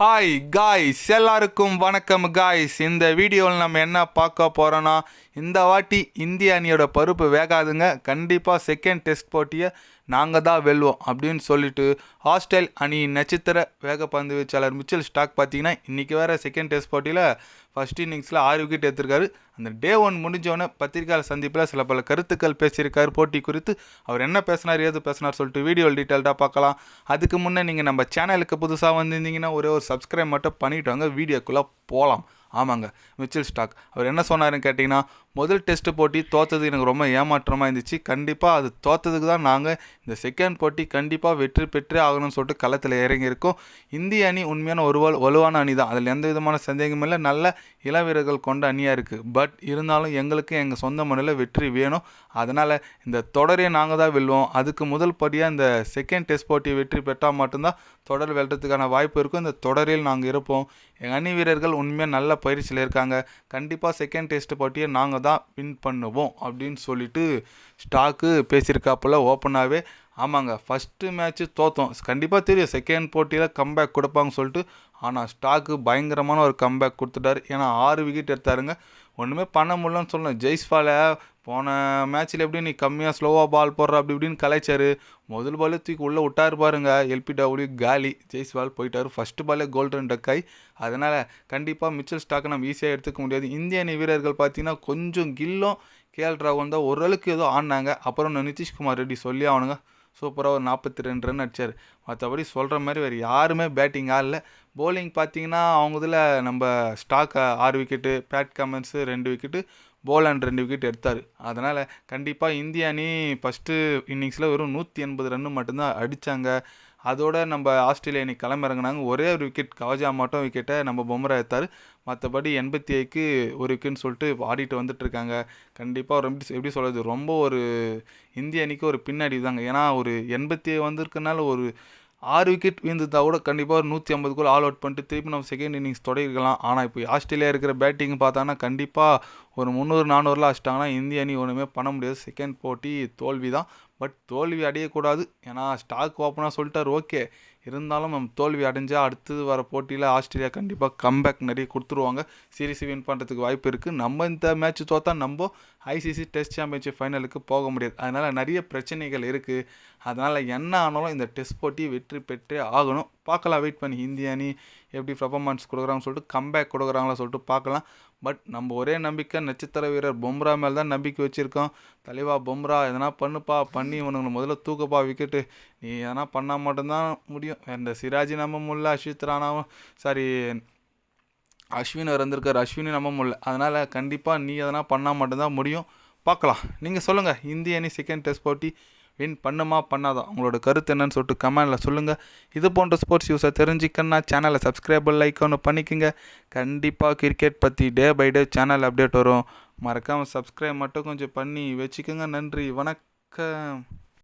Hi guys, எல்லாருக்கும் வணக்கம் guys. இந்த வீடியோவில் நம்ம என்ன பார்க்க போகிறோன்னா, இந்த வாட்டி இந்திய அணியோட பருப்பு வேகாதுங்க. கண்டிப்பாக செகண்ட் டெஸ்ட் போட்டியை நாங்கள் தான் வெல்வோம் அப்படின்னு சொல்லிட்டு ஆஸ்திரேல் அணி நட்சத்திர வேகப்பந்து வீச்சாளர் மிச்சல் ஸ்டார்க் பார்த்தீங்கன்னா இன்றைக்கி வேறு செகண்ட் டெஸ்ட் போட்டியில் ஃபஸ்ட் இன்னிங்ஸில் 6 விக்கெட் எடுத்திருக்காரு. அந்த டே 1 முடிஞ்சோடனே பத்திரிகையாளர் சந்திப்பில் சில பல கருத்துக்கள் பேசியிருக்காரு. போட்டி குறித்து அவர் என்ன பேசினார், ஏது பேசினார் சொல்லிட்டு வீடியோவில் டீட்டெயில்டாக பார்க்கலாம். அதுக்கு முன்னே நீங்கள் நம்ம சேனலுக்கு புதுசாக வந்திருந்தீங்கன்னா ஒரே ஒரு சப்ஸ்கிரைப் மட்டும் பண்ணிவிட்டு வாங்க, வீடியோக்குள்ளே போகலாம். ஆமாங்க, மிச்சல் ஸ்டார்க் அவர் என்ன சொன்னாருன்னு கேட்டிங்கன்னா, முதல் டெஸ்ட் போட்டி தோற்றது எனக்கு ரொம்ப ஏமாற்றமாக இருந்துச்சு. கண்டிப்பாக அது தோற்றதுக்கு தான் நாங்கள் இந்த செகண்ட் போட்டி கண்டிப்பாக வெற்றி பெற்றே ஆகணும்னு சொல்லிட்டு களத்தில் இறங்கியிருக்கோம். இந்திய அணி உண்மையான ஒரு வலுவான அணி தான், அதில் எந்த விதமான சந்தேகமும் இல்லை. நல்ல இளவீரர்கள் கொண்ட அணியாக இருக்குது. பட் இருந்தாலும் எங்களுக்கு எங்கள் சொந்த மண்ணில் வெற்றி வேணும். அதனால் இந்த தொடரையே நாங்கள் தான் வெல்வோம். அதுக்கு முதல் படியாக இந்த செகண்ட் டெஸ்ட் போட்டியை வெற்றி பெற்றால் மட்டும்தான் தொடர் வெல்றதுக்கான வாய்ப்பு இருக்கும். இந்த தொடரில் நாங்கள் இருப்போம். எங்கள் அணி வீரர்கள் உண்மையாக நல்ல பயிற்சியில் இருக்காங்க. கண்டிப்பாக செகண்ட் டெஸ்ட் போட்டியை நாங்கள் தான் வின் பண்ணுவோம் அப்படின்னு சொல்லிட்டு ஸ்டாக்கு பேசியிருக்காப்புல ஓப்பனாகவே. ஆமாங்க, ஃபஸ்ட்டு மேட்ச்சு தோற்றோம். கண்டிப்பாக தெரியும் செகண்ட் போட்டியில் கம்பேக் கொடுப்பாங்கன்னு சொல்லிட்டு. ஆனால் ஸ்டாக்கு பயங்கரமான ஒரு கம்பேக் கொடுத்துட்டாரு. ஏன்னா 6 விக்கெட் எடுத்தாருங்க. ஒன்றுமே பண்ண முடியலன்னு சொல்லணும். ஜெய்ஸ்வாலை போன மேட்ச்சில் எப்படி நீ கம்மியாக ஸ்லோவாக பால் போடுற அப்படி இப்படின்னு கலைச்சார். முதல் பாலே தூக்கி உள்ளே விட்டார் பாருங்க, எல்பிடபிள்யூ காலி. ஜெய்ஸ்வால் போயிட்டார். ஃபஸ்ட்டு பாலே கோல்டன் டக்காய். அதனால் கண்டிப்பாக மிச்சல் ஸ்டாக்கை நம்ம ஈஸியாக எடுத்துக்க முடியாது. இந்திய அணி வீரர்கள் பார்த்தீங்கன்னா கொஞ்சம் கில்லும் கேஎல் ராகுல் தான் ஓரளவுக்கு ஏதோ ஆடினாங்க. அப்புறம் நிதிஷ்குமார் ரெட்டி சொல்லி அவனுங்க சூப்பராக ஒரு 42 ரன் அடித்தார். மற்றபடி சொல்கிற மாதிரி வேறு யாருமே பேட்டிங் ஆடல. போலிங் பார்த்தீங்கன்னா அவங்க இதில் நம்ம Starc 6 wicket, Pat Cummins 2 wicket, Boland 2 wicket எடுத்தார். அதனால் கண்டிப்பாக இந்திய அணி ஃபஸ்ட்டு இன்னிங்ஸில் வெறும் 180 ரன்னு மட்டும்தான் அடித்தாங்க. அதோட நம்ம ஆஸ்திரேலியா அணி களமிறங்கினாங்க. ஒரே ஒரு விக்கெட் கவஜா மட்டும் விக்கெட்டை நம்ம பொம்ரா எடுத்தார். மற்றபடி 87க்கு ஒரு விக்கெட்னு சொல்லிட்டு ஆடிட்டு வந்துட்டுருக்காங்க. கண்டிப்பாக எப்படி சொல்கிறது, ரொம்ப ஒரு இந்திய அணிக்கு ஒரு பின்னாடி தாங்க. ஏன்னா ஒரு 87 வந்திருக்கனால ஒரு 6 விக்கெட் வீழ்ந்துருந்தா கூட கண்டிப்பாக ஒரு 150 ஆல் அவுட் பண்ணிட்டு திருப்பி நம்ம செகண்ட் இன்னிங்ஸ் தொடங்கிக்கலாம். ஆனால் இப்போ ஆஸ்திரேலியா இருக்கிற பேட்டிங் பார்த்தாங்கன்னா கண்டிப்பாக ஒரு 300-400 அடிச்சிட்டாங்கன்னா இந்திய அணி ஒன்றுமே பண்ண முடியாது. செகண்ட் போட்டி தோல்வி தான். பட் தோல்வி அடையக்கூடாது. ஏன்னா ஸ்டாக் ஓப்பனாக சொல்லிட்டார், ஓகே. இருந்தாலும் நம்ம தோல்வி அடைஞ்சால் அடுத்தது வர போட்டியில் ஆஸ்திரேலியா கண்டிப்பாக கம்பேக் நிறைய கொடுத்துருவாங்க. சீரீஸ் வின் பண்ணுறதுக்கு வாய்ப்பு இருக்குது. நம்ம இந்த மேட்ச் தோற்றா நம்ம ஐசிசி டெஸ்ட் சாம்பியன்ஷிப் ஃபைனலுக்கு போக முடியாது. அதனால் நிறைய பிரச்சனைகள் இருக்குது. அதனால் என்ன ஆனாலும் இந்த டெஸ்ட் போட்டி வெற்றி பெற்றே ஆகணும். பார்க்கலாம், வெயிட் பண்ணி இந்திய அணி எப்படி பர்ஃபார்மன்ஸ் கொடுக்குறாங்கன்னு சொல்லிட்டு, கம்பேக் கொடுக்குறாங்களா சொல்லிட்டு பார்க்கலாம். பட் நம்ம ஒரே நம்பிக்கை நட்சத்திர வீரர் பும்ரா மேலே தான் நம்பிக்கை வச்சுருக்கோம். தலைவா பும்ரா எதனா பண்ணுப்பா, பண்ணி இவனுங்களை முதல்ல தூக்கப்பா விக்கெட்டு. நீ எதனா பண்ணால் மட்டும்தான் முடியும். இந்த சிராஜி நம்ப முடியல, அஸ்வின் இருந்திருக்கார், அஸ்வினி நம்ப முடியல. அதனால் கண்டிப்பாக நீ எதனா பண்ணால் மட்டும்தான் முடியும். பார்க்கலாம். நீங்கள் சொல்லுங்கள், இந்திய அணி செகண்ட் டெஸ்ட் போட்டி வின் பண்ணுமா பண்ணாதான் உங்களோட கருத்து என்னன்னு சொல்லிட்டு கமெண்டில் சொல்லுங்கள். இது போன்ற ஸ்போர்ட்ஸ் நியூஸை தெரிஞ்சுக்கன்னா சேனலை சப்ஸ்கிரைபர் லைக் ஒன்று பண்ணிக்கோங்க. கண்டிப்பாக கிரிக்கெட் பற்றி day by day channel update வரும். மறக்காமல் சப்ஸ்கிரைப் மட்டும் கொஞ்சம் பண்ணி வச்சுக்கோங்க. நன்றி, வணக்கம்.